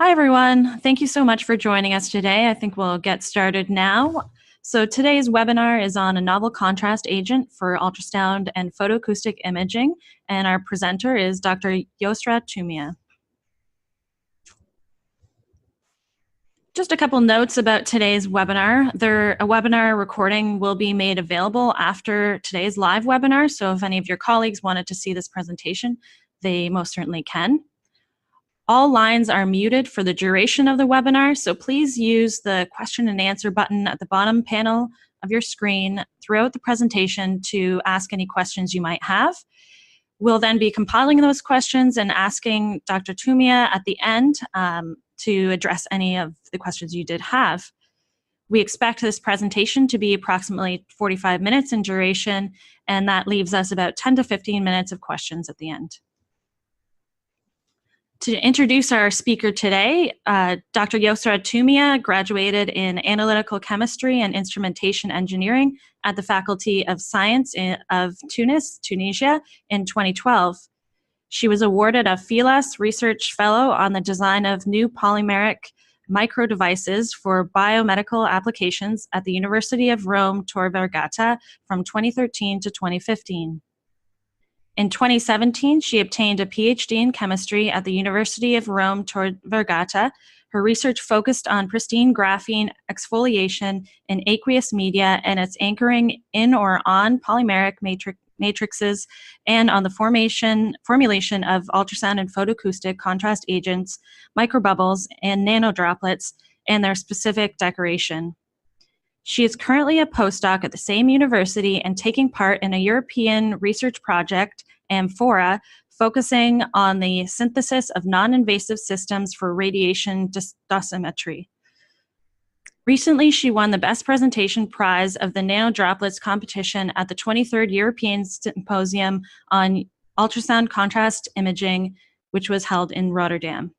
Hi, everyone. Thank you so much for joining us today. I think we'll get started now. So today's webinar is on a novel contrast agent for ultrasound and photoacoustic imaging, and our presenter is Dr. Yosra Toumia. Just a couple notes about today's webinar. A webinar recording will be made available after today's live webinar, so if any of your colleagues wanted to see this presentation, they most certainly can. All lines are muted for the duration of the webinar, so please use the question and answer button at the bottom panel of your screen throughout the presentation to ask any questions you might have. We'll then be compiling those questions and asking Dr. Toumia at the end to address any of the questions you did have. We expect this presentation to be approximately 45 minutes in duration, and that leaves us about 10 to 15 minutes of questions at the end. To introduce our speaker today, Dr. Yosra Toumia graduated in Analytical Chemistry and Instrumentation Engineering at the Faculty of Science of Tunis, Tunisia, in 2012. She was awarded a FILAS Research Fellow on the design of new polymeric microdevices for biomedical applications at the University of Rome Tor Vergata from 2013 to 2015. In 2017, she obtained a PhD in chemistry at the University of Rome Tor Vergata. Her research focused on pristine graphene exfoliation in aqueous media and its anchoring in or on polymeric matrices and on the formulation of ultrasound and photoacoustic contrast agents, microbubbles, and nanodroplets, and their specific decoration. She is currently a postdoc at the same university and taking part in a European research project, Amphora, focusing on the synthesis of non-invasive systems for radiation dosimetry. Recently, she won the Best Presentation Prize of the Nanodroplets competition at the 23rd European Symposium on Ultrasound Contrast Imaging, which was held in Rotterdam.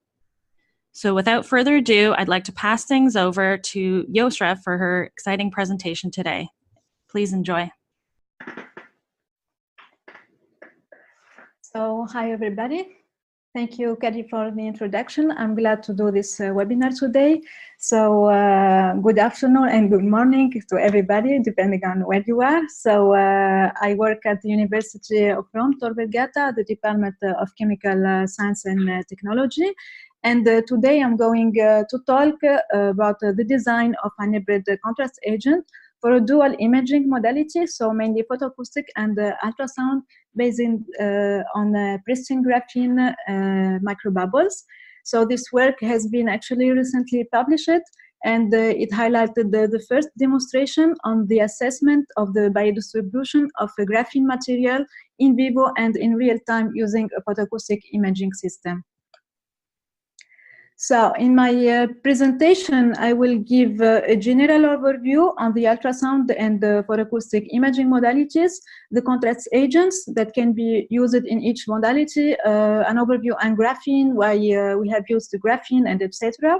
So without further ado, I'd like to pass things over to Yosra for her exciting presentation today. Please enjoy. So, hi everybody. Thank you, Kadi, for the introduction. I'm glad to do this webinar today. So, good afternoon and good morning to everybody, depending on where you are. So, I work at the University of Rome Tor Vergata, the Department of Chemical Science and Technology. And today I'm going to talk about the design of an hybrid contrast agent for a dual imaging modality, so mainly photoacoustic and ultrasound based on Pristine graphene microbubbles. So this work has been actually recently published, and it highlighted the first demonstration on the assessment of the biodistribution of a graphene material in vivo and in real time using a photoacoustic imaging system. So in my presentation, I will give a general overview on the ultrasound and the photoacoustic imaging modalities, the contrast agents that can be used in each modality, an overview on graphene, why we have used the graphene, and etc.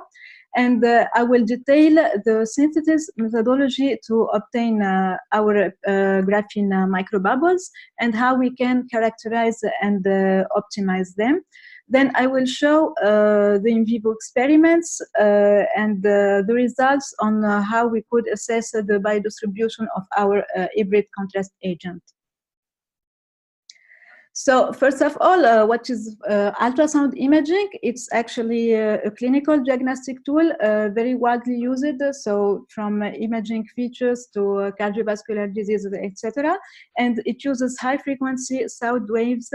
And I will detail the synthesis methodology to obtain our graphene microbubbles and how we can characterize and optimize them. Then I will show the in vivo experiments and the results on how we could assess the biodistribution of our hybrid contrast agent. So first of all, what is ultrasound imaging? It's actually a clinical diagnostic tool, very widely used, so from imaging features to cardiovascular diseases, etc. And it uses high-frequency sound waves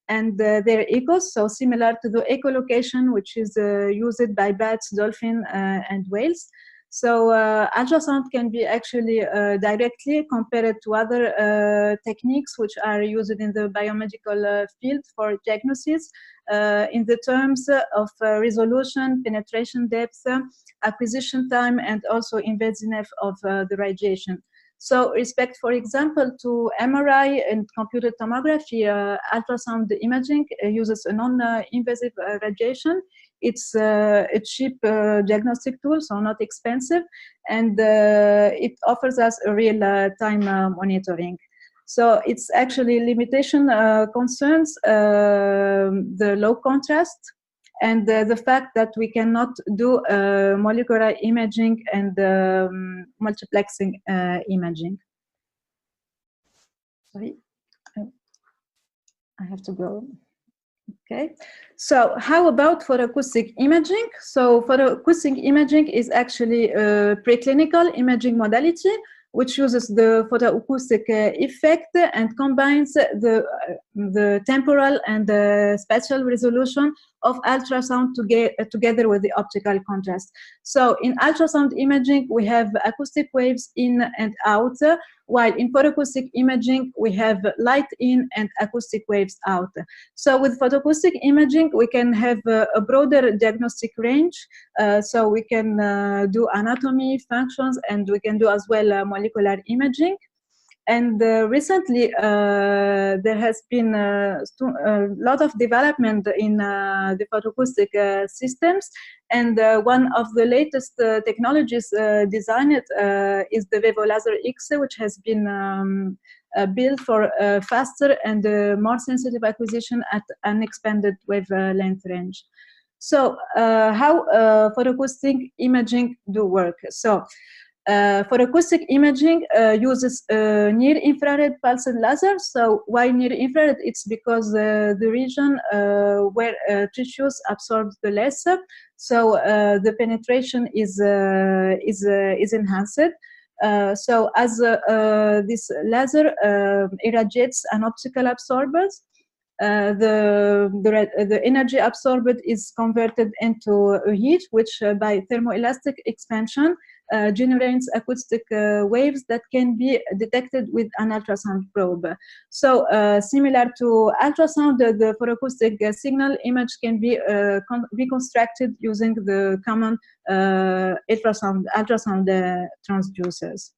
and their echoes, so similar to the echolocation, which is used by bats, dolphins, and whales. So ultrasound can be actually directly compared to other techniques which are used in the biomedical field for diagnosis in the terms of resolution, penetration depth, acquisition time, and also invasiveness of the radiation. So respect, for example, to MRI and computed tomography, ultrasound imaging uses a non-invasive radiation. It's a cheap diagnostic tool, so not expensive, and it offers us a real-time monitoring. So it's actually limitation concerns the low contrast and the fact that we cannot do molecular imaging and multiplexing imaging. Sorry, I have to go. Okay, so how about photoacoustic imaging? So photoacoustic imaging is actually a preclinical imaging modality which uses the photoacoustic effect and combines the temporal and the spatial resolution of ultrasound together with the optical contrast. So in ultrasound imaging, we have acoustic waves in and out, while in photoacoustic imaging, we have light in and acoustic waves out. So with photoacoustic imaging, we can have a broader diagnostic range. So we can do anatomy, functions, and we can do as well molecular imaging. And recently, there has been a lot of development in the photoacoustic systems. And one of the latest technologies designed is the Vevo LAZR X, which has been built for faster and more sensitive acquisition at an expanded wavelength range. So how photoacoustic imaging do work? So photoacoustic imaging uses near-infrared pulsed laser. So why near-infrared? It's because the region where tissues absorb the less, so the penetration is enhanced. So as this laser irradiates an optical absorbance, the energy absorbed is converted into heat, which by thermoelastic expansion generates acoustic waves that can be detected with an ultrasound probe. So similar to ultrasound, the photoacoustic signal image can be reconstructed using the common ultrasound transducers.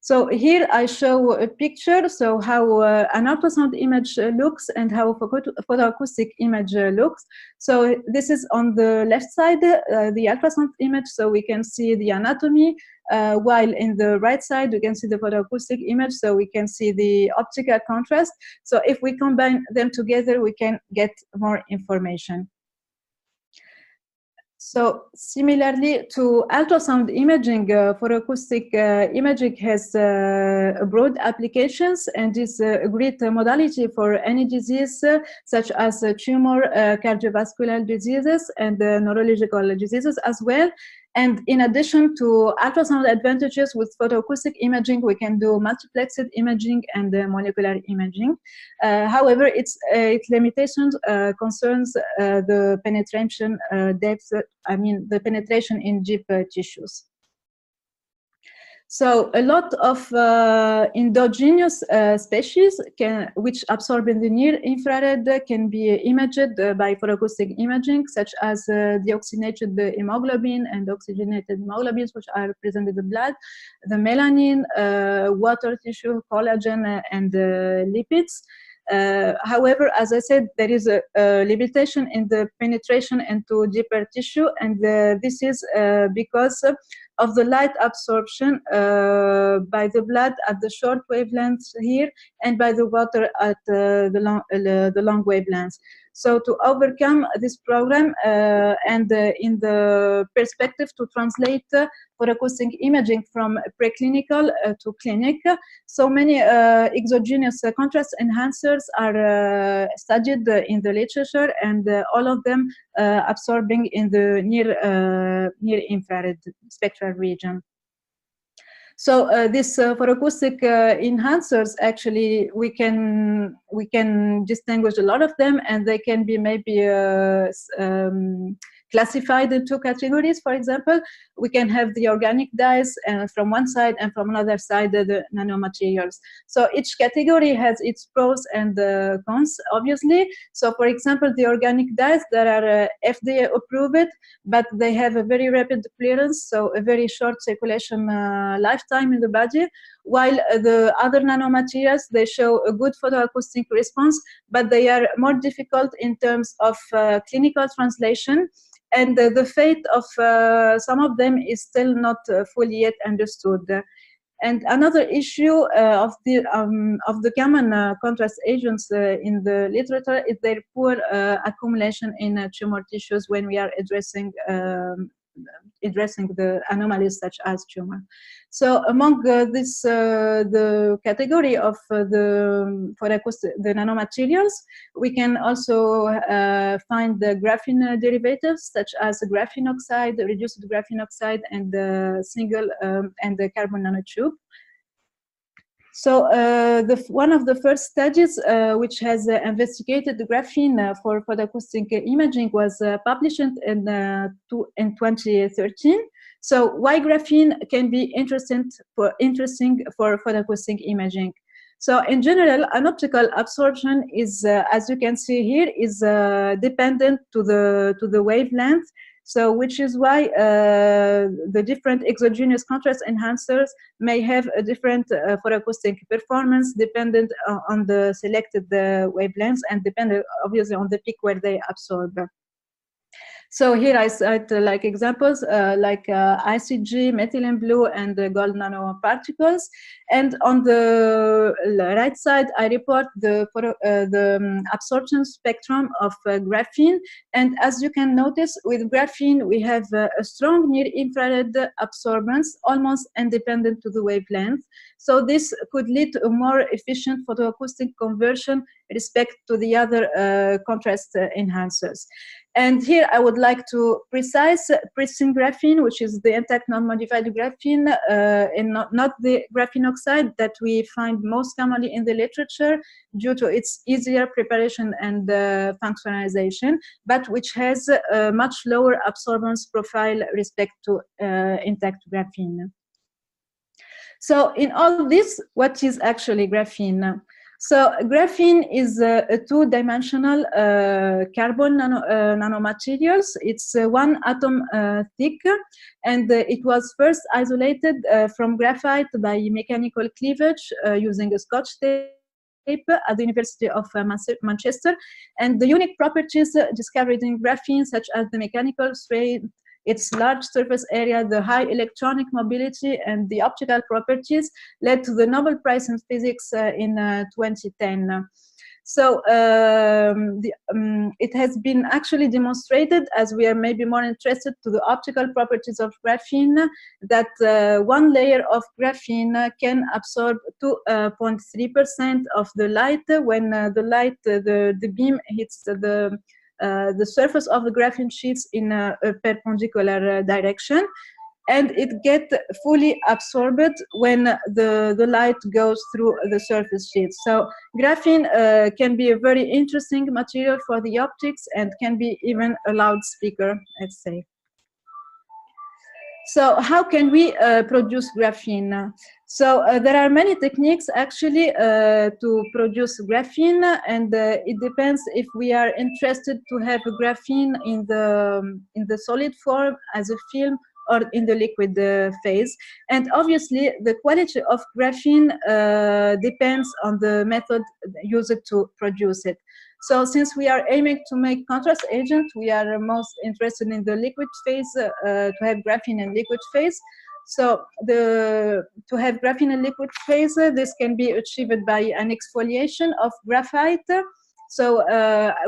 So here I show a picture, so how an ultrasound image looks and how photoacoustic image looks. So this is on the left side, the ultrasound image, so we can see the anatomy, while in the right side we can see the photoacoustic image, so we can see the optical contrast. So if we combine them together, we can get more information. So similarly to ultrasound imaging, photoacoustic imaging has broad applications and is a great modality for any disease such as tumor, cardiovascular diseases, and neurological diseases as well. And in addition to ultrasound advantages with photoacoustic imaging, we can do multiplexed imaging and molecular imaging. However, its limitations concerns the penetration depth, the penetration in deep tissues. So a lot of endogenous species which absorb in the near infrared can be imaged by photoacoustic imaging, such as deoxygenated hemoglobin and oxygenated hemoglobins, which are present in the blood, the melanin, water tissue, collagen, and lipids. However, as I said, there is a limitation in the penetration into deeper tissue, and this is because of the light absorption by the blood at the short wavelengths here and by the water at the long wavelengths. So to overcome this problem and in the perspective to translate photoacoustic imaging from preclinical to clinic, so many exogenous contrast enhancers are studied in the literature, and all of them absorbing in the near infrared spectral region. So these photoacoustic enhancers, actually, we can distinguish a lot of them, and they can be maybe classified in two categories. For example, we can have the organic dyes from one side, and from another side the nanomaterials. So each category has its pros and cons, obviously. So for example, the organic dyes that are FDA approved, but they have a very rapid clearance, so a very short circulation lifetime in the body, while the other nanomaterials, they show a good photoacoustic response, but they are more difficult in terms of clinical translation. And the fate of some of them is still not fully yet understood. And another issue of the common contrast agents in the literature is their poor accumulation in tumor tissues when we are addressing the anomalies such as tumor. So among the category of the nanomaterials, we can also find the graphene derivatives such as graphene oxide, reduced graphene oxide, and single and the carbon nanotube. So one of the first studies which has investigated the graphene for photoacoustic imaging was published in 2013. So why graphene can be interesting for photoacoustic imaging? So in general, an optical absorption is, as you can see here, is dependent to the wavelength. So which is why the different exogenous contrast enhancers may have a different photoacoustic performance dependent on the selected wavelengths and dependent obviously on the peak where they absorb. So here I cite like examples like ICG, methylene blue, and gold nanoparticles. And on the right side, I report the absorption spectrum of graphene. And as you can notice, with graphene, we have a strong near-infrared absorbance, almost independent to the wavelength. So this could lead to a more efficient photoacoustic conversion respect to the other contrast enhancers. And here I would like to precise Pristine graphene, which is the intact non-modified graphene, and not the graphene oxide that we find most commonly in the literature due to its easier preparation and functionalization, but which has a much lower absorbance profile respect to intact graphene. So in all this, what is actually graphene? So graphene is a two-dimensional carbon nanomaterials. It's 1 atom thick, and it was first isolated from graphite by mechanical cleavage using a Scotch tape at the University of Manchester. And the unique properties discovered in graphene, such as the mechanical strength, its large surface area, the high electronic mobility, and the optical properties led to the Nobel Prize in Physics in 2010. So it has been actually demonstrated, as we are maybe more interested to the optical properties of graphene, that one layer of graphene can absorb 2.3% of the light when the beam hits the surface of the graphene sheets in a perpendicular direction, and it gets fully absorbed when the light goes through the surface sheets. So graphene can be a very interesting material for the optics and can be even a loudspeaker, let's say. So how can we produce graphene? So there are many techniques actually to produce graphene, and it depends if we are interested to have a graphene in the solid form as a film or in the liquid phase. And obviously the quality of graphene depends on the method used to produce it. So since we are aiming to make contrast agent, we are most interested in the liquid phase, to have graphene in liquid phase. So to have graphene in liquid phase, this can be achieved by an exfoliation of graphite. So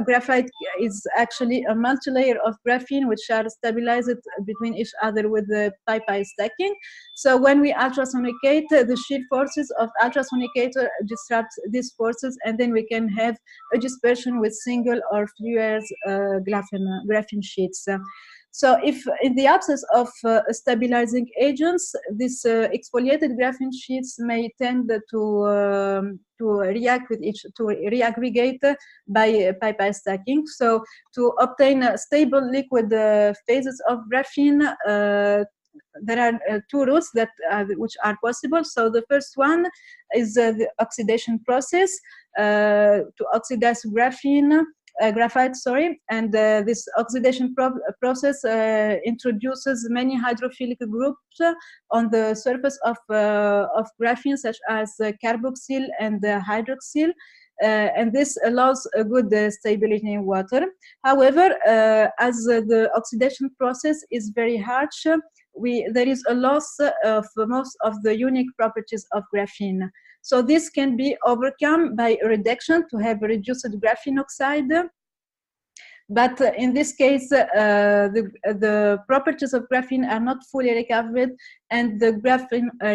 graphite is actually a multi-layer of graphene which are stabilized between each other with the pi-pi stacking. So when we ultrasonicate, the shear forces of ultrasonicator disrupt these forces, and then we can have a dispersion with single or fewer graphene sheets. So if in the absence of stabilizing agents, these exfoliated graphene sheets may tend to react with to reaggregate by pi-pi stacking. So to obtain stable liquid phases of graphene, there are two routes that which are possible. So the first one is the oxidation process to oxidize graphite, and this oxidation process introduces many hydrophilic groups on the surface of graphene, such as carboxyl and hydroxyl. and this allows a good stability in water. However, as the oxidation process is very harsh, there is a loss of most of the unique properties of graphene. So this can be overcome by a reduction to have a reduced graphene oxide. But in this case, the properties of graphene are not fully recovered, and the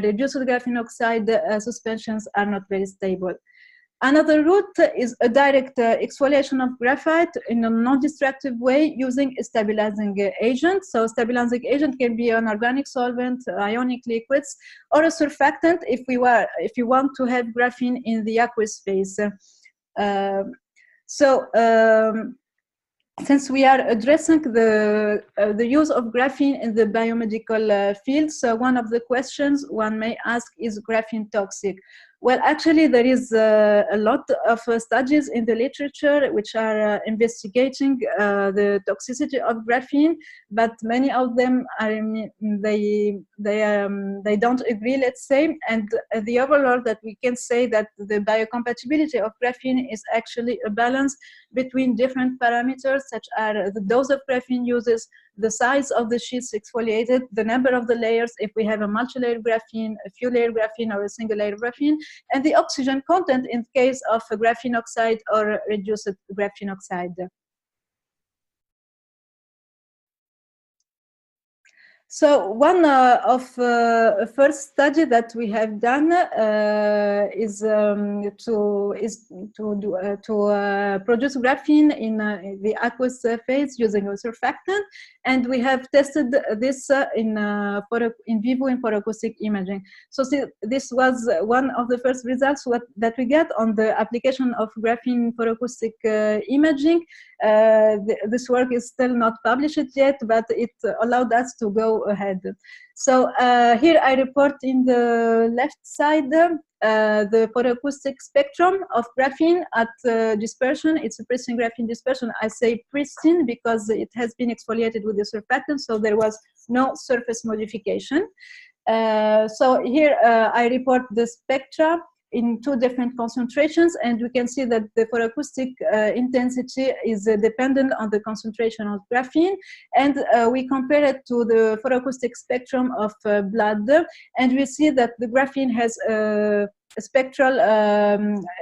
reduced graphene oxide suspensions are not very stable. Another route is a direct exfoliation of graphite in a non-destructive way using a stabilizing agent. So stabilizing agent can be an organic solvent, ionic liquids, or a surfactant if you want to have graphene in the aqueous phase. Since we are addressing the use of graphene in the biomedical field, so one of the questions one may ask, is graphene toxic? Well, actually, there is a lot of studies in the literature which are investigating the toxicity of graphene, but many of them are, they don't agree, let's say. And the overall that we can say that the biocompatibility of graphene is actually a balance between different parameters, such as the dose of graphene uses, the size of the sheets exfoliated, the number of the layers, if we have a multi-layer graphene, a few layer graphene, or a single layer graphene, and the oxygen content in case of a graphene oxide or reduced graphene oxide. So one of first study that we have done is to produce graphene in the aqueous phase using a surfactant, and we have tested this in vivo in photoacoustic imaging. So this was one of the first results that we get on the application of graphene photoacoustic imaging. This work is still not published yet, but it allowed us to go ahead. So here I report in the left side the photoacoustic spectrum of graphene at dispersion. It's a pristine graphene dispersion. I say pristine because it has been exfoliated with the surfactant, so there was no surface modification. So here I report the spectra in two different concentrations, and we can see that the photoacoustic intensity is dependent on the concentration of graphene, and we compare it to the photoacoustic spectrum of blood, and we see that the graphene has a spectral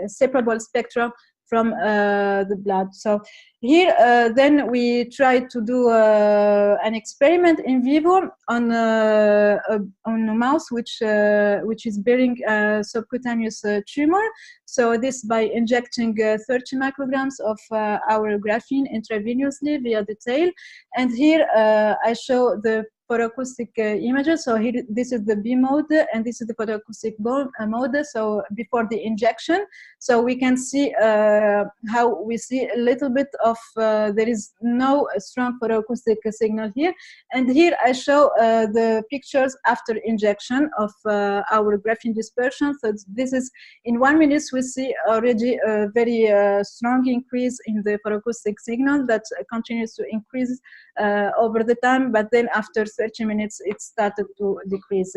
separable spectrum from the blood. So here then we try to do an experiment in vivo on a mouse which is bearing a subcutaneous tumor. So this by injecting 30 micrograms of our graphene intravenously via the tail, and here I show the photoacoustic images. So here, this is the B mode, and this is the photoacoustic mode, so before the injection. So we can see how we see a little bit of, there is no strong photoacoustic signal here. And here I show the pictures after injection of our graphene dispersion. So this is, in 1 minute, we see already a very strong increase in the photoacoustic signal that continues to increase over the time, but then after 30 minutes it started to decrease.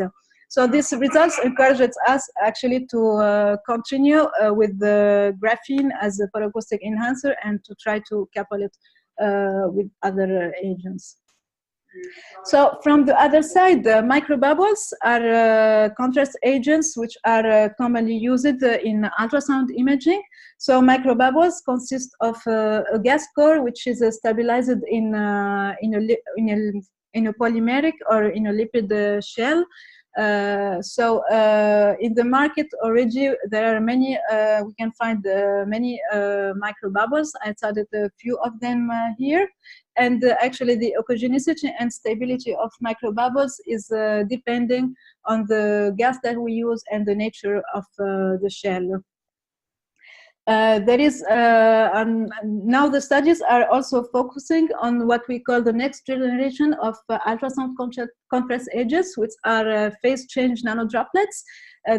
So these results encouraged us actually to continue with the graphene as a photoacoustic enhancer and to try to couple it with other agents. So from the other side, the microbubbles are contrast agents which are commonly used in ultrasound imaging. So microbubbles consist of a gas core which is stabilized in a polymeric or in a lipid shell. So in the market already there are many, we can find many microbubbles. I cited a few of them here. And actually the ecogenicity and stability of microbubbles is depending on the gas that we use and the nature of the shell. There is, now the studies are also focusing on what we call the next generation of ultrasound contrast agents, which are phase change nanodroplets.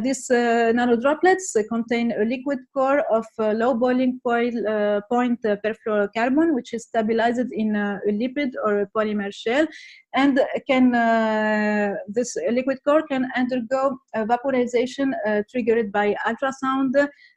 These nanodroplets contain a liquid core of low boiling point perfluorocarbon, which is stabilized in a lipid or a polymer shell, and this liquid core can undergo vaporization triggered by ultrasound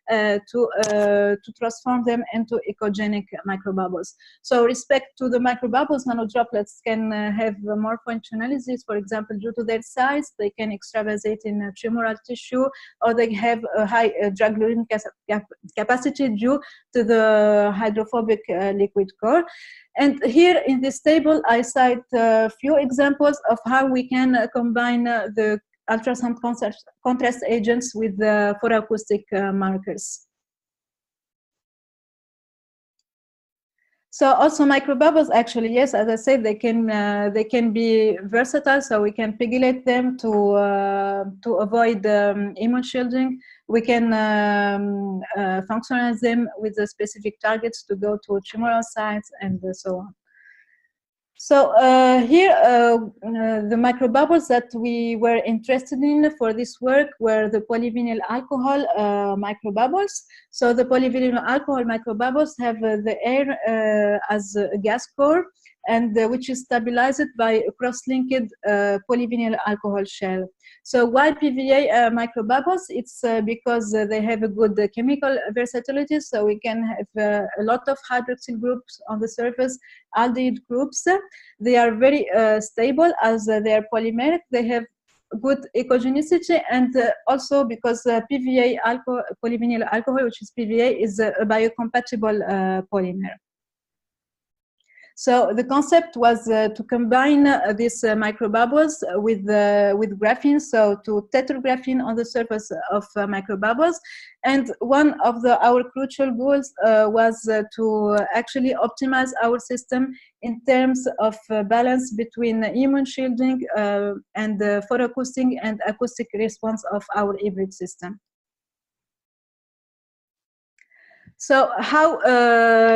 to transform them into ecogenic microbubbles. So, respect to the microbubbles, nanodroplets can have more functionalities. For example, due to their size, they can extravasate in tumoral tissue, or they have a high drug loading capacity due to the hydrophobic liquid core. And here in this table, I cite a few examples of how we can combine the ultrasound contrast agents with the photoacoustic markers. So also microbubbles, actually, yes, as I said, they can be versatile. So we can pegylate them to avoid immune shielding. We can functionalize them with the specific targets to go to tumoral sites and so on. So here, the microbubbles that we were interested in for this work were the polyvinyl alcohol microbubbles. So the polyvinyl alcohol microbubbles have the air as a gas core, and which is stabilized by a cross-linked polyvinyl alcohol shell. So why PVA microbubbles? It's because they have a good chemical versatility. So we can have a lot of hydroxyl groups on the surface, aldehyde groups. They are very stable as they are polymeric. They have good ecogenicity, and also because PVA polyvinyl alcohol, which is PVA, is a biocompatible polymer. So the concept was to combine these microbubbles with graphene, so to tether graphene on the surface of microbubbles. And one of our crucial goals was to actually optimize our system in terms of balance between immune shielding and the photoacoustic and acoustic response of our hybrid system. So how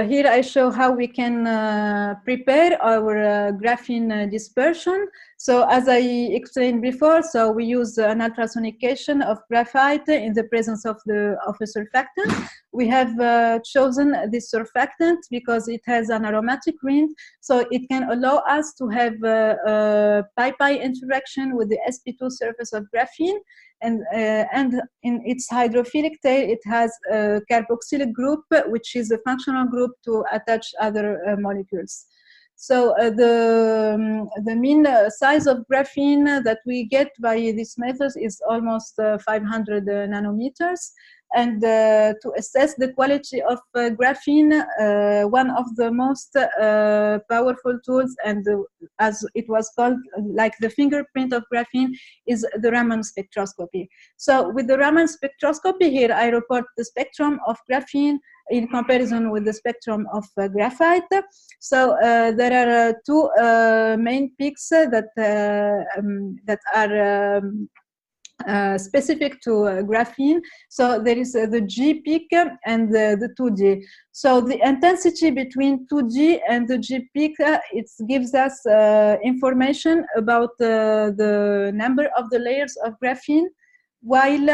here I show how we can prepare our graphene dispersion. So as I explained before, so we use an ultrasonication of graphite in the presence of a surfactant. We have chosen this surfactant because it has an aromatic ring, so it can allow us to have a pi-pi interaction with the sp2 surface of graphene. And in its hydrophilic tail, it has a carboxylic group, which is a functional group to attach other molecules. So the mean size of graphene that we get by these methods is almost 500 nanometers. And to assess the quality of graphene, one of the most powerful tools, and as it was called, like the fingerprint of graphene, is the Raman spectroscopy. So with the Raman spectroscopy here, I report the spectrum of graphene in comparison with the spectrum of graphite. So there are two main peaks that are specific to graphene. So there is the G peak and the 2G. So the intensity between 2G and the G peak, it gives us information about the number of the layers of graphene, while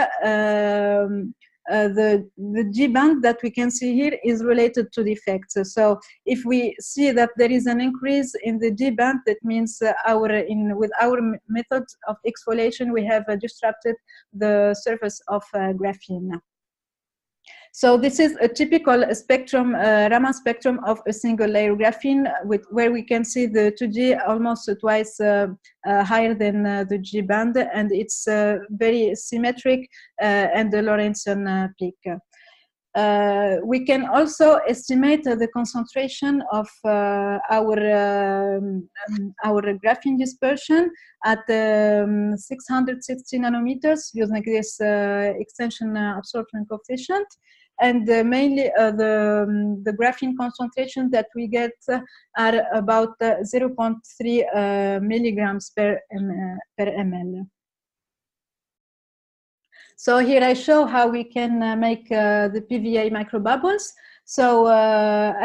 the G band that we can see here is related to the effects. So if we see that there is an increase in the G band, that means with our method of exfoliation, we have disrupted the surface of graphene. So this is a typical spectrum, Raman spectrum of a single layer graphene, where we can see the 2G almost twice higher than the G band, and it's very symmetric and the Lorentzian peak. We can also estimate the concentration of our graphene dispersion at 660 nanometers using this extension absorption coefficient. And mainly the graphene concentration that we get are about 0.3 milligrams per ml. So here I show how we can make the PVA microbubbles. So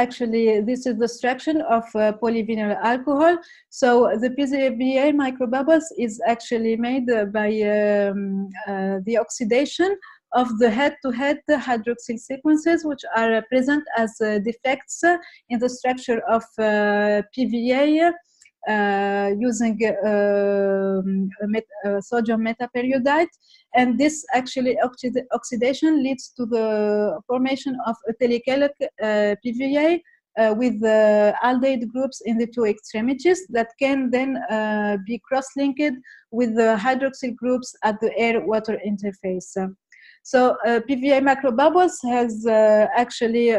actually, this is the structure of polyvinyl alcohol. So the PVA microbubbles is actually made by the oxidation of the head-to-head hydroxyl sequences, which are present as defects in the structure of PVA using sodium metaperiodite. And this actually oxidation leads to the formation of a telecalic PVA with aldehyde groups in the two extremities that can then be cross-linked with the hydroxyl groups at the air-water interface. So PVA microbubbles has actually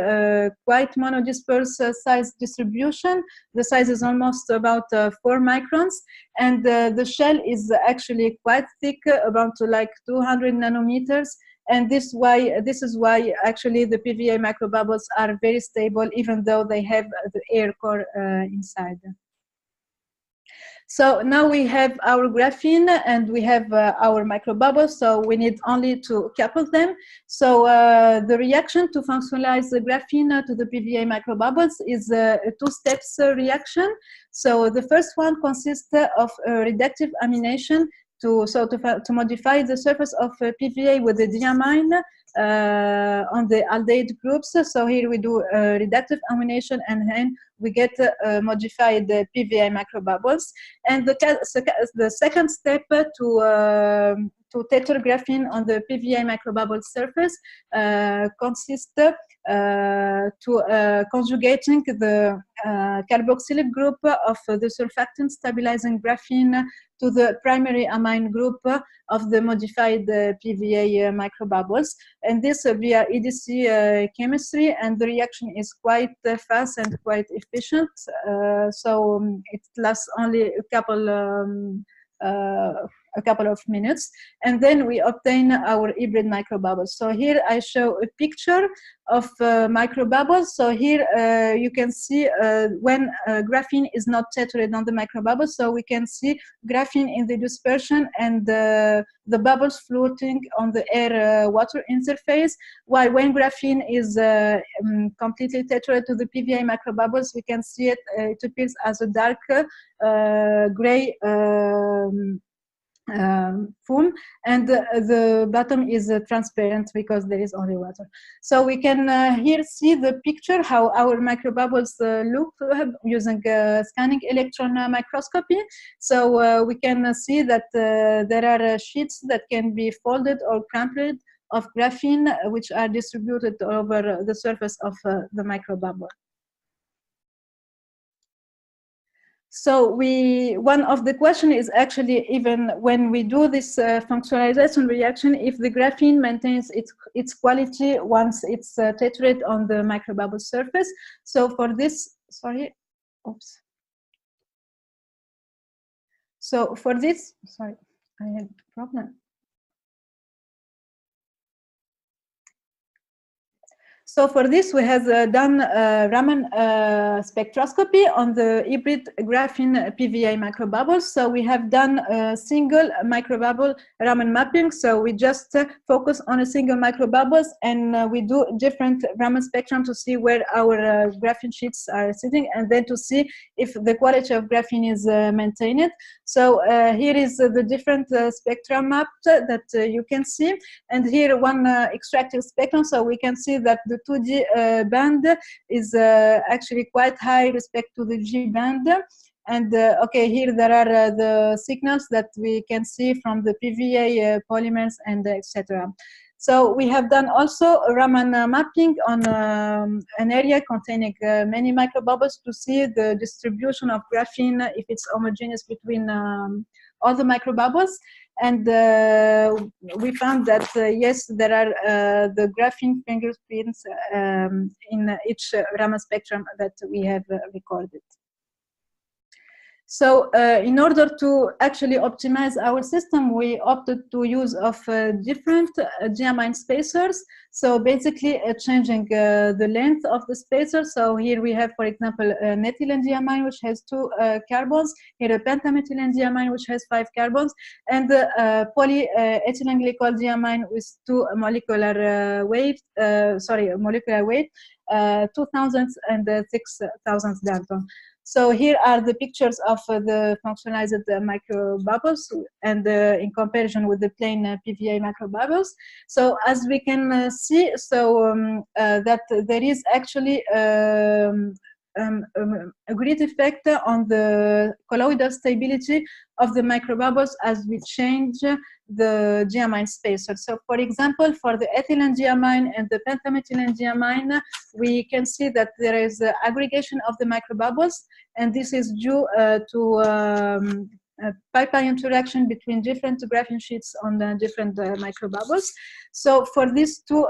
quite monodisperse size distribution. The size is almost about 4 microns, and the shell is actually quite thick, about like 200 nanometers. And this is why actually the PVA microbubbles are very stable, even though they have the air core inside. So now we have our graphene and we have our microbubbles, so we need only to couple them. So the reaction to functionalize the graphene to the PVA microbubbles is a two-steps reaction. So the first one consists of reductive amination to modify the surface of PVA with the diamine on the aldehyde groups. So here we do reductive amination, and then we get modified PVA microbubbles. And the second step to tetragraphene on the PVA microbubble surface consists to conjugating the carboxylic group of the surfactant stabilizing graphene to the primary amine group of the modified PVA microbubbles, and this via EDC chemistry, and the reaction is quite fast and quite efficient, so it lasts only a couple of minutes, and then we obtain our hybrid microbubbles. So here I show a picture of microbubbles. So here you can see when graphene is not saturated on the microbubbles, so we can see graphene in the dispersion and the bubbles floating on the air-water interface, while when graphene is completely saturated to the PVA microbubbles, we can see it, it appears as a dark gray foam, and the bottom is transparent because there is only water. So we can here see the picture how our microbubbles look using scanning electron microscopy. So we can see that there are sheets that can be folded or crumpled of graphene, which are distributed over the surface of the microbubble. So one of the question is actually, even when we do this functionalization reaction, if the graphene maintains its quality once it's saturated on the microbubble surface. So for this, sorry, oops. So for this, sorry, I had a problem. So for this, we have done Raman spectroscopy on the hybrid graphene PVA microbubbles. So we have done a single microbubble Raman mapping. So we just focus on a single microbubbles, and we do different Raman spectrum to see where our graphene sheets are sitting, and then to see if the quality of graphene is maintained. So here is the different spectra mapped that you can see, and here one extractive spectrum. So we can see that the 2D band is actually quite high respect to the G band. And okay, here there are the signals that we can see from the PVA polymers and etc. So we have done also a Raman mapping on an area containing many microbubbles to see the distribution of graphene, if it's homogeneous between all the microbubbles. And we found that, yes, there are the graphene fingerprints in each Raman spectrum that we have recorded. So in order to actually optimize our system, we opted to use of different diamine spacers. So basically changing the length of the spacer. So here we have, for example, an ethylene diamine, which has 2 carbons. Here a pentamethylene diamine, which has 5 carbons. And the polyethylene glycol diamine with 2 molecular weight. 2000 and 6000 Dalton. So here are the pictures of the functionalized microbubbles, and in comparison with the plain PVA microbubbles. So as we can see, that there is actually a great effect on the colloidal stability of the microbubbles as we change the diamine spacer. So for example, for the ethylene diamine and the pentamethylene diamine, we can see that there is aggregation of the microbubbles, and this is due to pi-pi interaction between different graphene sheets on the different microbubbles. So for these two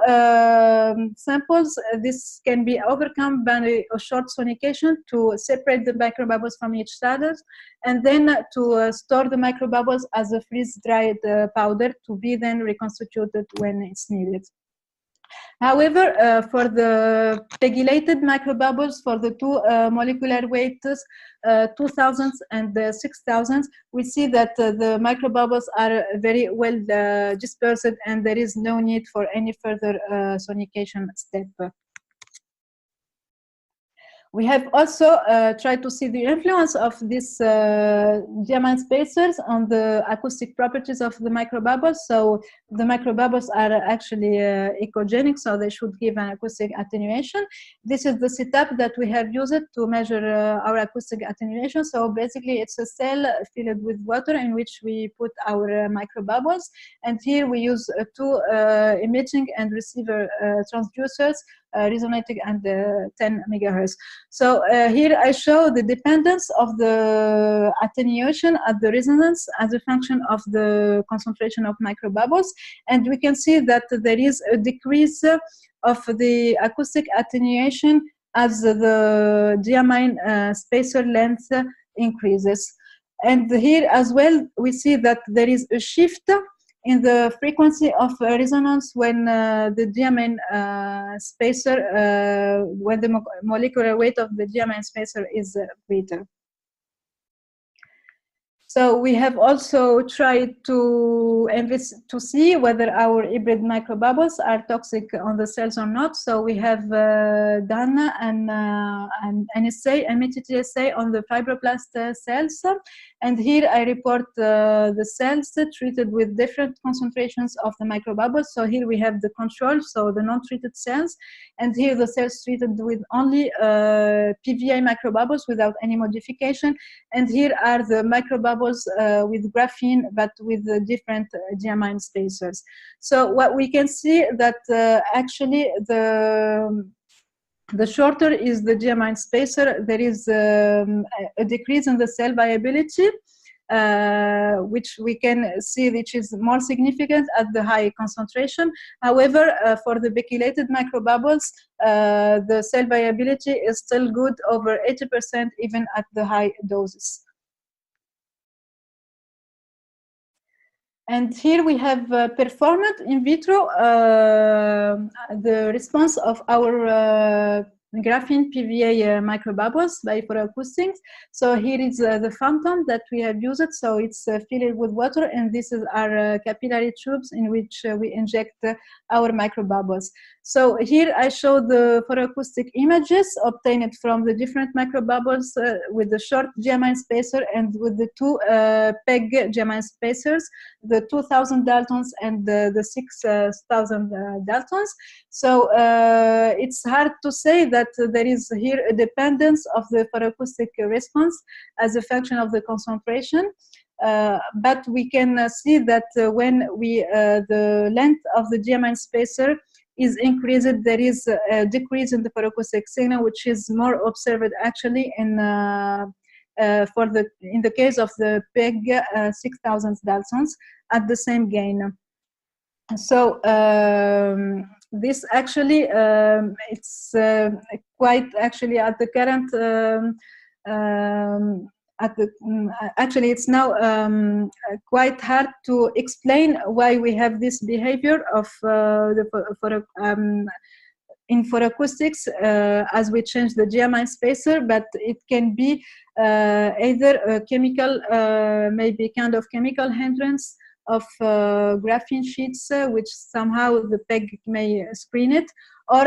samples, this can be overcome by a short sonication to separate the microbubbles from each other, and then to store the microbubbles as a freeze-dried powder to be then reconstituted when it's needed. However, for the pegylated microbubbles, for the two molecular weights, 2000s and 6000s, we see that the microbubbles are very well dispersed, and there is no need for any further sonication step. We have also tried to see the influence of these diamine spacers on the acoustic properties of the microbubbles. So the microbubbles are actually echogenic, so they should give an acoustic attenuation. This is the setup that we have used to measure our acoustic attenuation. So basically it's a cell filled with water in which we put our microbubbles, and here we use two imaging and receiver transducers resonating at 10 megahertz. So here I show the dependence of the attenuation at the resonance as a function of the concentration of microbubbles, and we can see that there is a decrease of the acoustic attenuation as the diamine spacer length increases. And here as well we see that there is a shift in the frequency of resonance when the diamine spacer, when the molecular weight of the diamine spacer is greater. So we have also tried to see whether our hybrid microbubbles are toxic on the cells or not. So we have done an assay, a METT assay on the fibroblast cells. And here I report the cells treated with different concentrations of the microbubbles. So here we have the control, so the non-treated cells. And here the cells treated with only PVA microbubbles without any modification. And here are the microbubbles with graphene, but with different diamine spacers. So what we can see that actually the shorter is the diamine spacer, there is a decrease in the cell viability, which we can see which is more significant at the high concentration. However, for the bechylated microbubbles, the cell viability is still good, over 80% even at the high doses. And here we have performed in vitro the response of our graphene PVA microbubbles by Photoacoustics. So here is the phantom that we have used. So it's filled with water, and this is our capillary tubes in which we inject our microbubbles. So here I show the photoacoustic images obtained from the different microbubbles with the short diamine spacer and with the two PEG diamine spacers, the 2000 Daltons and the 6000 Daltons. So it's hard to say that there is here a dependence of the photoacoustic response as a function of the concentration. But we can see that when the length of the diamine spacer is increased, there is a decrease in the photoacoustic signal, which is more observed actually in the case of the PEG 6000 Daltons at the same gain. So this actually it's quite actually at the current actually it's now quite hard to explain why we have this behavior of in photoacoustics as we change the diamine spacer, but it can be either a chemical, maybe kind of chemical hindrance of graphene sheets, which somehow the PEG may screen it, or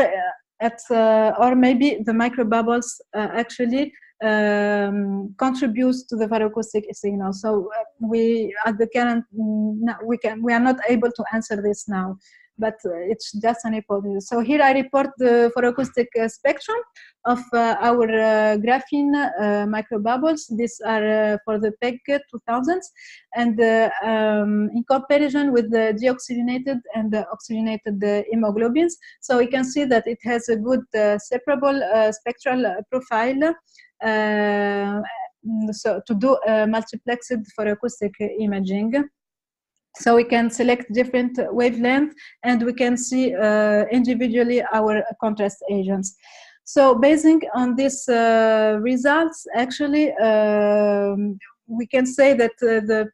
or maybe the microbubbles actually contributes to the photoacoustic signal. So we at the current we are not able to answer this now, but it's just an hypothesis. So here I report the photoacoustic spectrum of our graphene microbubbles. These are for the PEG 2000s, and in comparison with the deoxygenated and the oxygenated hemoglobins, so we can see that it has a good separable spectral profile. So to do multiplexed photoacoustic imaging. So we can select different wavelengths and we can see individually our contrast agents. So basing on these results, actually, we can say that the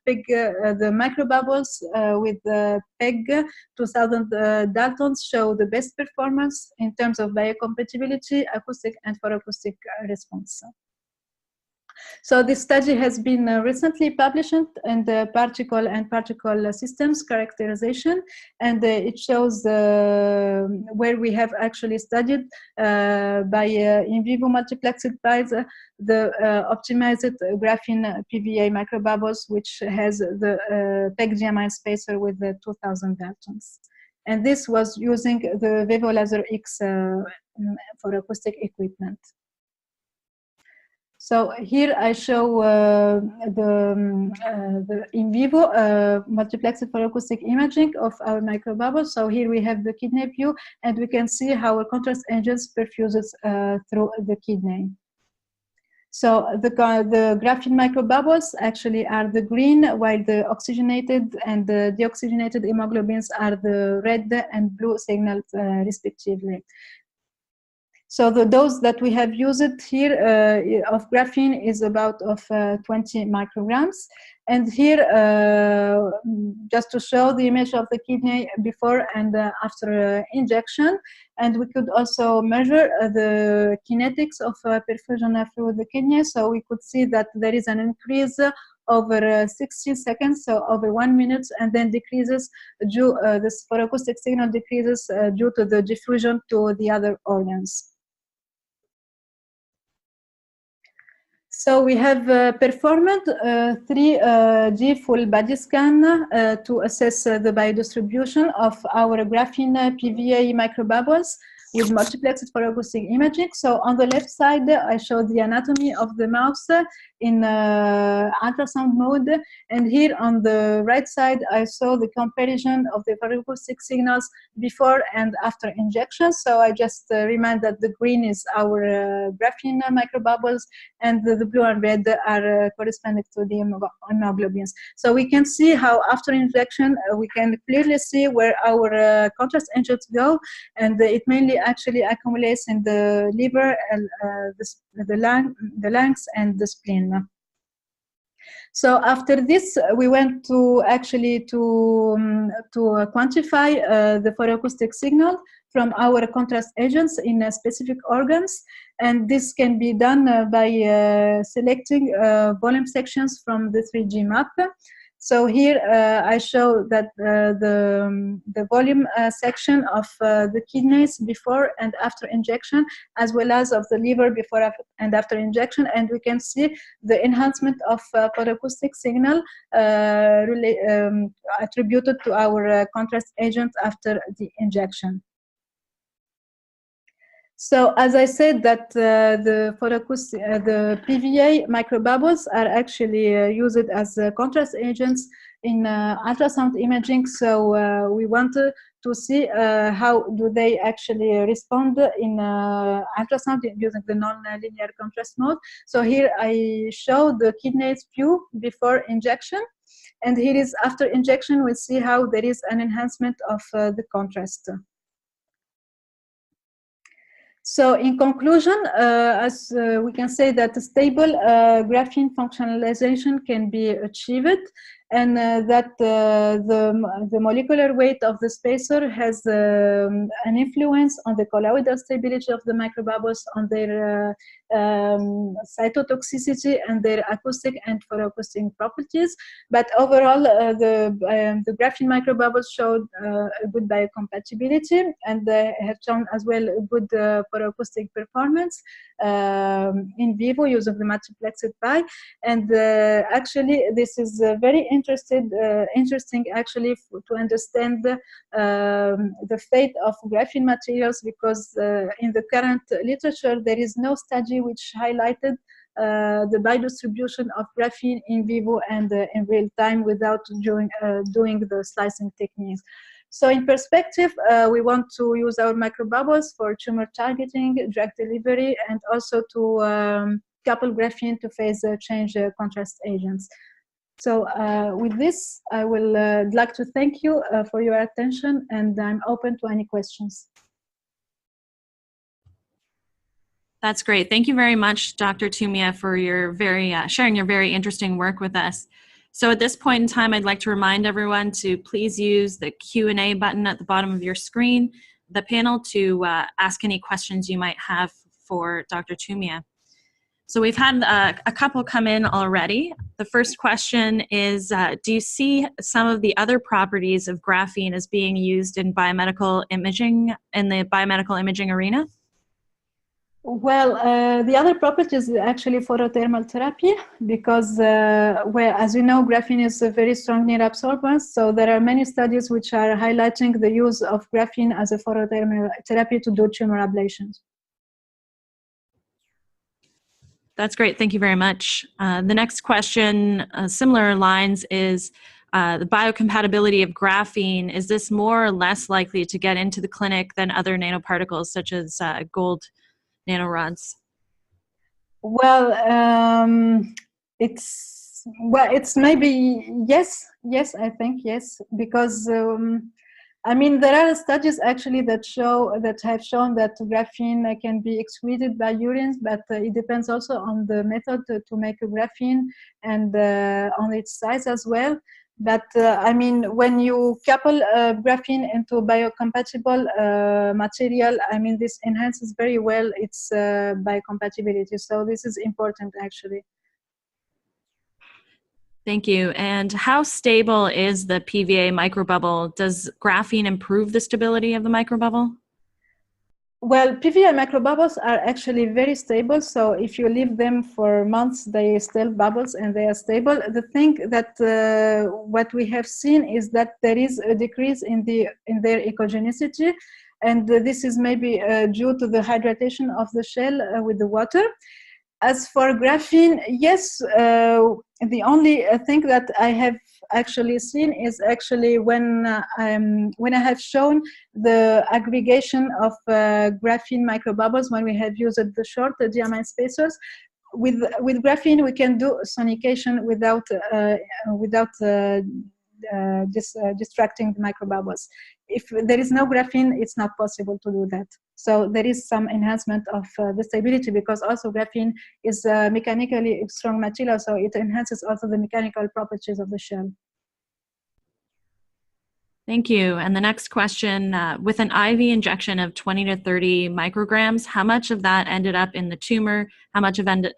microbubbles with the PEG 2000 Daltons show the best performance in terms of biocompatibility, acoustic and photoacoustic response. So this study has been recently published in the particle and particle systems characterization, and it shows where we have actually studied by in vivo multiplexed pies the optimized graphene PVA microbubbles, which has the PEG Diamine spacer with the 2000 Daltons. And this was using the Vevo LAZR X for acoustic equipment. So here I show the in vivo multiplexed photoacoustic imaging of our microbubbles. So here we have the kidney view, and we can see how our contrast agents perfuses through the kidney. So the graphene microbubbles actually are the green, while the oxygenated and the deoxygenated hemoglobins are the red and blue signals respectively. So the dose that we have used here of graphene is about 20 micrograms. And here, just to show the image of the kidney before and after injection. And we could also measure the kinetics of perfusion through the kidney. So we could see that there is an increase over 60 seconds, so over 1 minute, and then decreases due, this photoacoustic signal decreases due to the diffusion to the other organs. So we have performed 3D full body scan to assess the biodistribution of our graphene PVA microbubbles with multiplexed photoacoustic imaging. So on the left side, I showed the anatomy of the mouse in ultrasound mode, and here on the right side, I saw the comparison of the photoacoustic signals before and after injection. So I just remind that the green is our graphene microbubbles, and the blue and red are corresponding to the hemoglobins. So we can see how after injection, we can clearly see where our contrast agents go, and it mainly actually accumulates in the liver, and the lungs, and the spleen. So after this, we went to actually to quantify the photoacoustic signal from our contrast agents in specific organs, and this can be done by selecting volume sections from the 3D map. So here I show that the volume section of the kidneys before and after injection, as well as of the liver before and after injection, and we can see the enhancement of photoacoustic signal attributed to our contrast agent after the injection. So as I said that the PVA microbubbles are actually used as contrast agents in ultrasound imaging. So we wanted to see how do they actually respond in ultrasound using the non-linear contrast mode. So here I show the kidneys view before injection, and here is after injection. We see how there is an enhancement of the contrast. So in conclusion, as we can say that a stable graphene functionalization can be achieved, and that the molecular weight of the spacer has an influence on the colloidal stability of the microbubbles, on their cytotoxicity and their acoustic and photoacoustic properties. But overall, the graphene microbubbles showed a good biocompatibility, and they have shown as well a good photoacoustic performance in vivo using the multiplexed pi. And actually, this is very interesting actually to understand the fate of graphene materials, because in the current literature there is no study which highlighted the biodistribution of graphene in vivo and in real time without doing the slicing techniques. So in perspective, we want to use our microbubbles for tumor targeting, drug delivery, and also to couple graphene to phase change contrast agents. So with this, I will like to thank you for your attention, and I'm open to any questions. That's great. Thank you very much, Dr. Toumia, for your sharing your very interesting work with us. So at this point in time, I'd like to remind everyone to please use the Q&A button at the bottom of your screen, the panel, to ask any questions you might have for Dr. Toumia. So we've had a couple come in already. The first question is, do you see some of the other properties of graphene as being used in biomedical imaging, in the biomedical imaging arena? Well, the other property is actually photothermal therapy, because, well, as you know, graphene is a very strong near absorbance. So there are many studies which are highlighting the use of graphene as a photothermal therapy to do tumor ablations. That's great. Thank you very much. The next question, similar lines, is the biocompatibility of graphene. Is this more or less likely to get into the clinic than other nanoparticles, such as gold nanorods? Well, it's maybe yes, I think yes, because I mean, there are studies actually that have shown that graphene can be excreted by urines, but it depends also on the method to make a graphene and on its size as well. But I mean, when you couple graphene into biocompatible material, I mean, this enhances very well its biocompatibility. So this is important actually. Thank you. And how stable is the PVA microbubble? Does graphene improve the stability of the microbubble? Well, PVA microbubbles are actually very stable. So if you leave them for months, they still bubbles and they are stable. The thing that what we have seen is that there is a decrease in their ecogenicity, and this is maybe due to the hydration of the shell with the water. As for graphene, yes, the only thing that I have actually seen is actually when I have shown the aggregation of graphene microbubbles when we have used the short diamine spacers. With graphene, we can do sonication without distracting the microbubbles. If there is no graphene, it's not possible to do that. So there is some enhancement of the stability, because also graphene is mechanically strong material, so it enhances also the mechanical properties of the shell. Thank you. And the next question, with an IV injection of 20 to 30 micrograms, how much of that ended up in the tumor? How much of it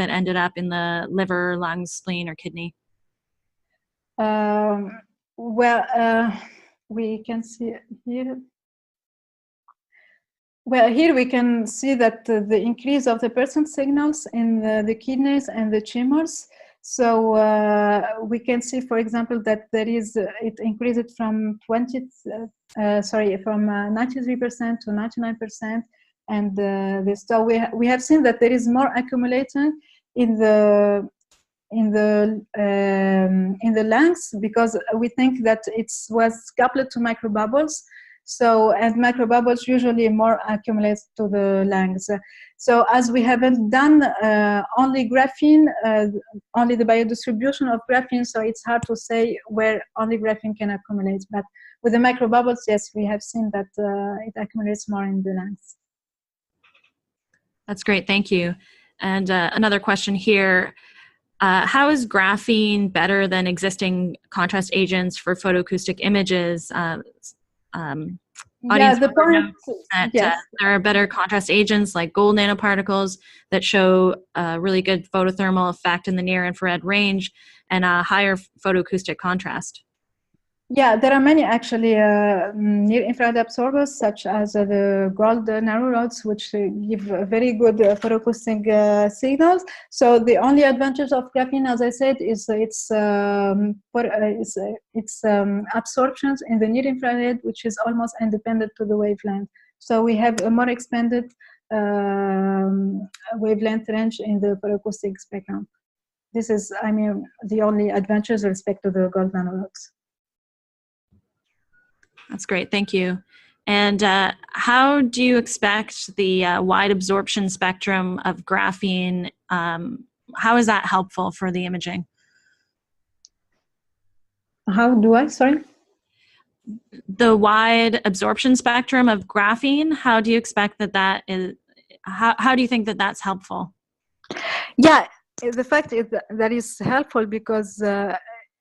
ended up in the liver, lungs, spleen, or kidney? We can see here. Well, here we can see that the increase of the percent signals in the kidneys and the tumors. So we can see, for example, that there is it increased from 93% to 99%, and so we have seen that there is more accumulating in the lungs, because we think that it was coupled to microbubbles. So, and microbubbles usually more accumulate to the lungs. So as we haven't done only graphene, only the biodistribution of graphene, so it's hard to say where only graphene can accumulate. But with the microbubbles, yes, we have seen that it accumulates more in the lungs. That's great, thank you. And another question here. How is graphene better than existing contrast agents for photoacoustic images? Yeah, Audience the member point, notes that yes. there are better contrast agents like gold nanoparticles that show a really good photothermal effect in the near infrared range and a higher photoacoustic contrast. Yeah, there are many actually near-infrared absorbers, such as the gold nanorods, which give very good photoacoustic signals. So the only advantage of graphene, as I said, is its absorptions in the near-infrared, which is almost independent to the wavelength. So we have a more expanded wavelength range in the photoacoustic spectrum. This is, I mean, the only advantage with respect to the gold nanorods. That's great, thank you. And how do you expect the wide absorption spectrum of graphene, how is that helpful for the imaging? How do I, sorry? The wide absorption spectrum of graphene, how do you expect that is, how do you think that that's helpful? Yeah, the fact is that is helpful because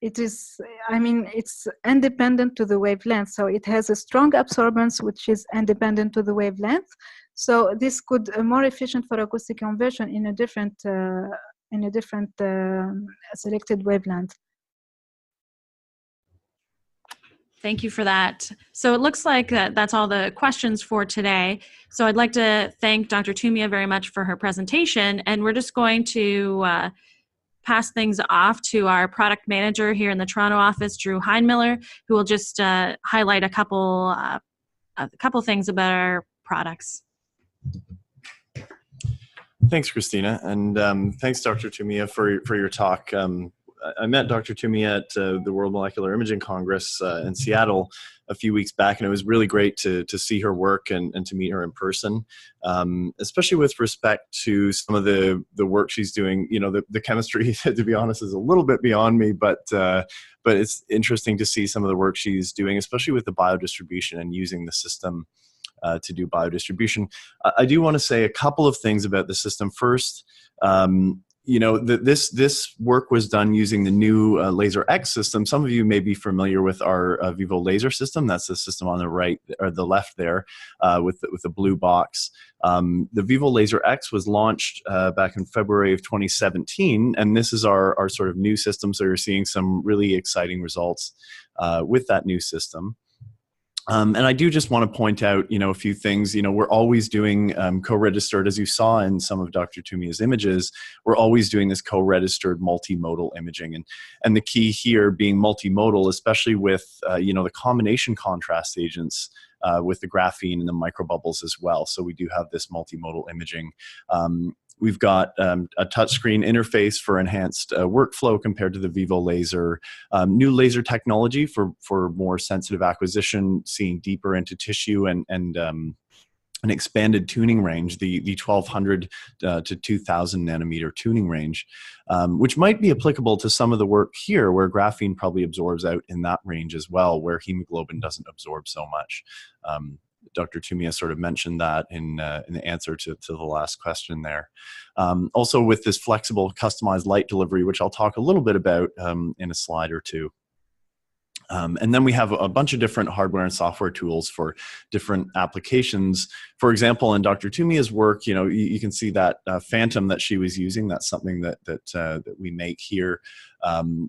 it is, I mean, it's independent to the wavelength. So it has a strong absorbance, which is independent to the wavelength. So this could a more efficient for acoustic conversion in a different selected wavelength. Thank you for that. So it looks like that's all the questions for today. So I'd like to thank Dr. Toumia very much for her presentation, and we're just going to pass things off to our product manager here in the Toronto office, Drew Heinmiller, who will just highlight a couple things about our products. Thanks, Christina, and thanks, Dr. Toumia, for your talk. I met Dr. Toumia at the World Molecular Imaging Congress in Seattle a few weeks back, and it was really great to see her work and to meet her in person, especially with respect to some of the work she's doing. You know, the chemistry, to be honest, is a little bit beyond me, but it's interesting to see some of the work she's doing, especially with the biodistribution and using the system to do biodistribution. I do want to say a couple of things about the system. First, you know, this work was done using the new LAZR X system. Some of you may be familiar with our Vevo LAZR system. That's the system on the right or the left there with the blue box. The Vevo LAZR X was launched back in February of 2017, and this is our sort of new system. So you're seeing some really exciting results with that new system. And I do just want to point out, you know, a few things. You know, we're always doing co-registered, as you saw in some of Dr. Toumia's images. We're always doing this co-registered multimodal imaging, and the key here being multimodal, especially with you know, the combination contrast agents with the graphene and the microbubbles as well. So we do have this multimodal imaging. We've got a touchscreen interface for enhanced workflow compared to the Vevo LAZR. New laser technology for more sensitive acquisition, seeing deeper into tissue, and an expanded tuning range, the 1200 to 2000 nanometer tuning range, which might be applicable to some of the work here where graphene probably absorbs out in that range as well, where hemoglobin doesn't absorb so much. Dr. Toumia sort of mentioned that in the answer to the last question there. Also with this flexible customized light delivery, which I'll talk a little bit about in a slide or two. And then we have a bunch of different hardware and software tools for different applications. For example, in Dr. Toumia's work, you know, you can see that phantom that she was using. That's something that we make here.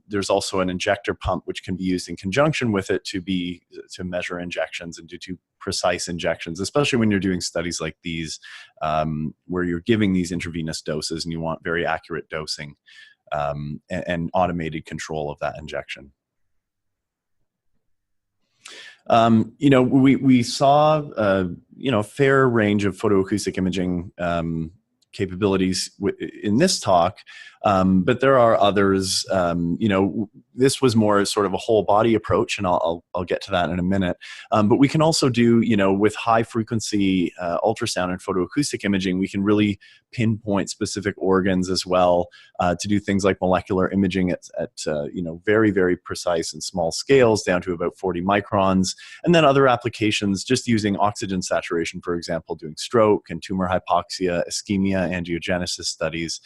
There's also an injector pump which can be used in conjunction with it to measure injections and do precise injections, especially when you're doing studies like these, where you're giving these intravenous doses and you want very accurate dosing and automated control of that injection. You know, we saw, you know, a fair range of photoacoustic imaging capabilities in this talk, but there are others. You know, this was more sort of a whole body approach, and I'll get to that in a minute. But we can also do, you know, with high frequency ultrasound and photoacoustic imaging, we can really pinpoint specific organs as well to do things like molecular imaging at you know, very, very precise and small scales down to about 40 microns. And then other applications just using oxygen saturation, for example, doing stroke and tumor hypoxia, ischemia, angiogenesis studies,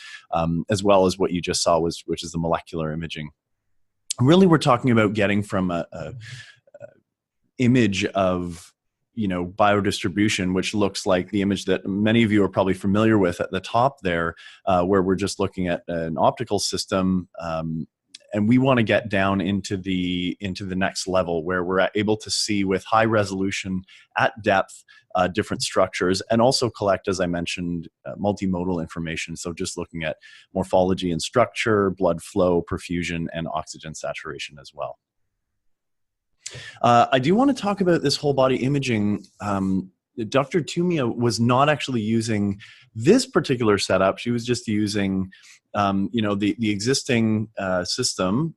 as well as what you just saw, which is the molecular imaging. Really, we're talking about getting from a image of, you know, biodistribution, which looks like the image that many of you are probably familiar with at the top there, where we're just looking at an optical system. And we want to get down into the next level, where we're able to see with high resolution at depth different structures, and also collect, as I mentioned, multimodal information. So just looking at morphology and structure, blood flow, perfusion, and oxygen saturation as well. I do want to talk about this whole body imaging. Dr. Toumia was not actually using this particular setup. She was just using you know, the existing system,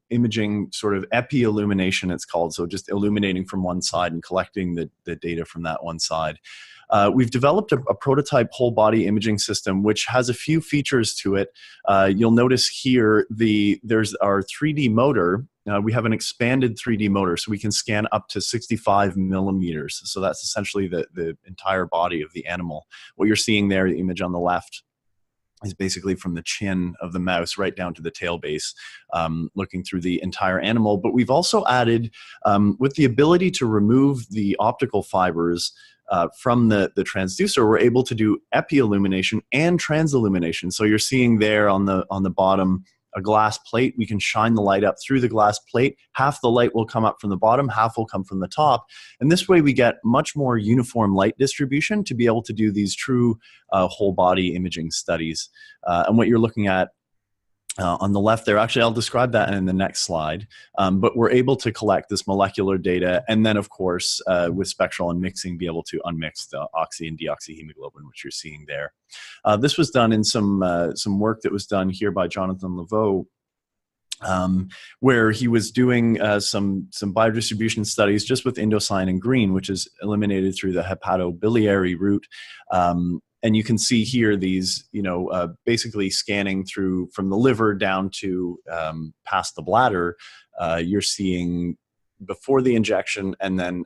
imaging sort of epi-illumination, it's called. So just illuminating from one side and collecting the data from that one side. We've developed a prototype whole body imaging system, which has a few features to it. You'll notice here, there's our 3D motor. We have an expanded 3D motor, so we can scan up to 65 millimeters. So that's essentially the entire body of the animal. What you're seeing there, the image on the left, is basically from the chin of the mouse right down to the tail base, looking through the entire animal. But we've also added, with the ability to remove the optical fibers from the transducer, we're able to do epi-illumination and transillumination. So you're seeing there on the bottom a glass plate. We can shine the light up through the glass plate. Half the light will come up from the bottom, half will come from the top. And this way we get much more uniform light distribution to be able to do these true whole body imaging studies. And what you're looking at on the left there, actually I'll describe that in the next slide, but we're able to collect this molecular data, and then of course with spectral and mixing be able to unmix the oxy and deoxyhemoglobin, which you're seeing there. This was done in some work that was done here by Jonathan Vevo, where he was doing some biodistribution studies just with indocyanine green, which is eliminated through the hepatobiliary route. And you can see here these, you know, basically scanning through from the liver down to past the bladder. You're seeing before the injection, and then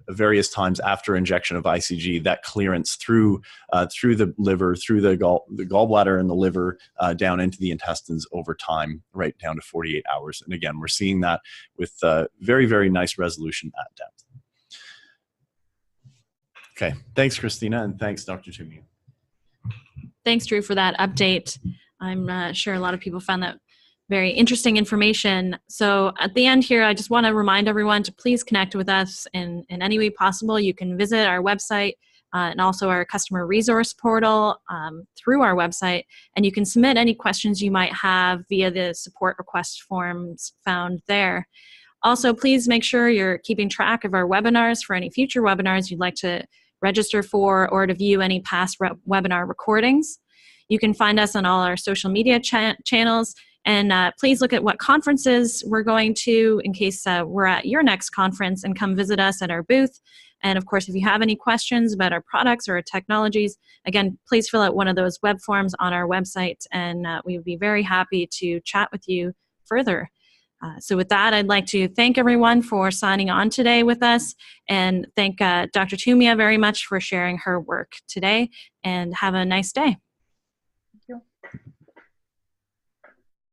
various times after injection of ICG, that clearance through the liver, through the gallbladder and the liver, down into the intestines over time, right down to 48 hours. And again, we're seeing that with very, very nice resolution at depth. Okay, thanks, Christina, and thanks, Dr. Toumia. Thanks, Drew, for that update. I'm sure a lot of people found that very interesting information. So at the end here, I just want to remind everyone to please connect with us in any way possible. You can visit our website and also our customer resource portal through our website, and you can submit any questions you might have via the support request forms found there. Also, please make sure you're keeping track of our webinars for any future webinars you'd like to register for, or to view any past webinar recordings. You can find us on all our social media channels, and please look at what conferences we're going to in case we're at your next conference, and come visit us at our booth. And of course, if you have any questions about our products or our technologies, again, please fill out one of those web forms on our website, and we would be very happy to chat with you further. So with that, I'd like to thank everyone for signing on today with us, and thank Dr. Toumia very much for sharing her work today, and have a nice day.